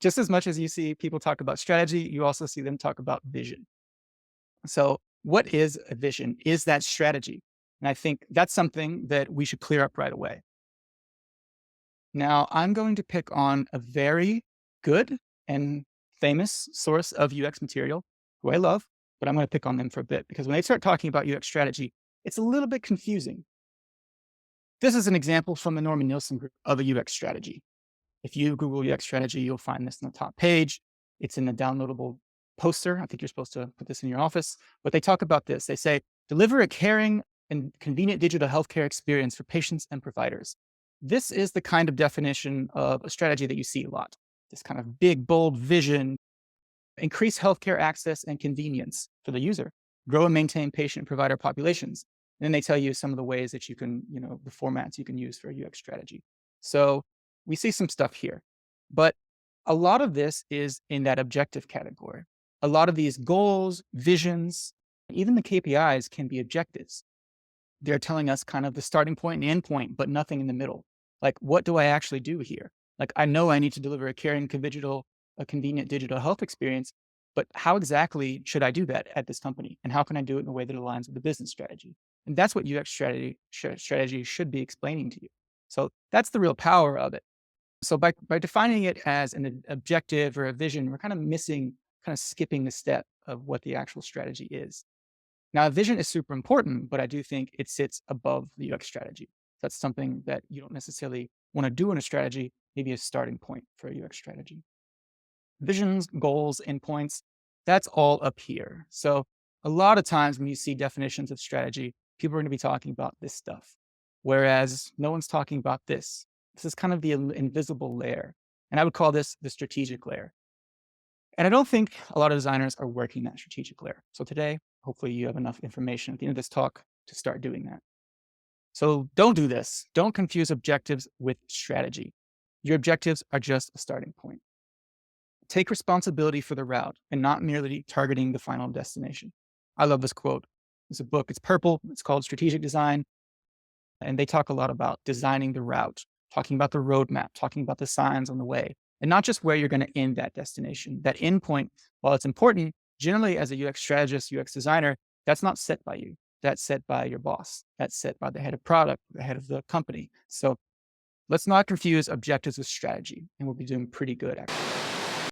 Just as much as you see people talk about strategy, you also see them talk about vision. So, what is a vision? Is that strategy? And I think that's something that we should clear up right away. Now, I'm going to pick on a very good and famous source of UX material who I love, but I'm going to pick on them for a bit because when they start talking about UX strategy, it's a little bit confusing. This is an example from the Norman Nielsen group of a UX strategy. If you Google UX strategy, you'll find this on the top page. It's in the downloadable poster. I think you're supposed to put this in your office, but they talk about this. They say, deliver a caring and convenient digital healthcare experience for patients and providers. This is the kind of definition of a strategy that you see a lot. This kind of big, bold vision, increase healthcare access and convenience for the user, grow and maintain patient and provider populations. And then they tell you some of the ways that you can, the formats you can use for a UX strategy. So we see some stuff here, but a lot of this is in that objective category. A lot of these goals, visions, even the KPIs can be objectives. They're telling us kind of the starting point and the end point, but nothing in the middle. Like, what do I actually do here? Like, I know I need to deliver a convenient digital health experience, but how exactly should I do that at this company? And how can I do it in a way that aligns with the business strategy? And that's what UX strategy should be explaining to you. So that's the real power of it. So by defining it as an objective or a vision, we're kind of skipping the step of what the actual strategy is. Now, a vision is super important, but I do think it sits above the UX strategy. That's something that you don't necessarily want to do in a strategy, maybe a starting point for a UX strategy. Visions, goals, endpoints, that's all up here. So a lot of times when you see definitions of strategy, people are going to be talking about this stuff, whereas no one's talking about this. This is kind of the invisible layer. And I would call this the strategic layer. And I don't think a lot of designers are working that strategic layer. So today, hopefully you have enough information at the end of this talk to start doing that. So don't do this. Don't confuse objectives with strategy. Your objectives are just a starting point. Take responsibility for the route and not merely targeting the final destination. I love this quote. It's a book. It's purple. It's called Strategic Design. And they talk a lot about designing the route, talking about the roadmap, talking about the signs on the way, and not just where you're going to end that destination. That endpoint, while it's important, generally as a UX strategist, UX designer, that's not set by you. That's set by your boss. That's set by the head of product, the head of the company. So let's not confuse objectives with strategy, and we'll be doing pretty good, actually.